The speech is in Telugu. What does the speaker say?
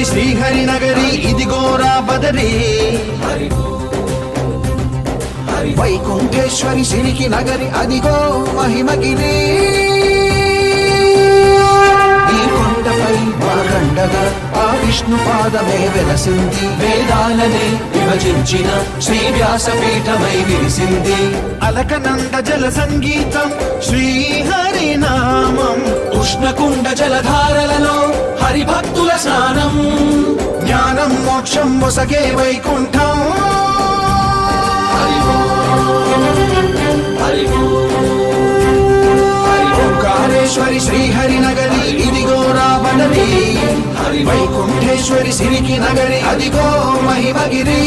ఓంకారేశ్వరి శ్రీహరి నగరి ఇదిగోరా బదరి వైకుంఠేశ్వరి సిరికి నగరి అదిగో మహిమగిరి ఈ కొండపై వాగండగా ఆ విష్ణు పాదమే వెలసింది వేదాలనే విభజించిన శ్రీ వ్యాసపీఠమై విరిసింది అలకనంద జల సంగీతం శ్రీహరి నామం ఉష్ణకుండ జలధారలలో హరిభక్తుల స్నానం జ్ఞానం మోక్షం మొసగే వైకుంఠం ఓంకారేశ్వరి శ్రీహరి నగరి ఇదిగోరా బదరి వైకుంఠేశ్వరి సిరికి నగరి అదిగో మహిమగిరి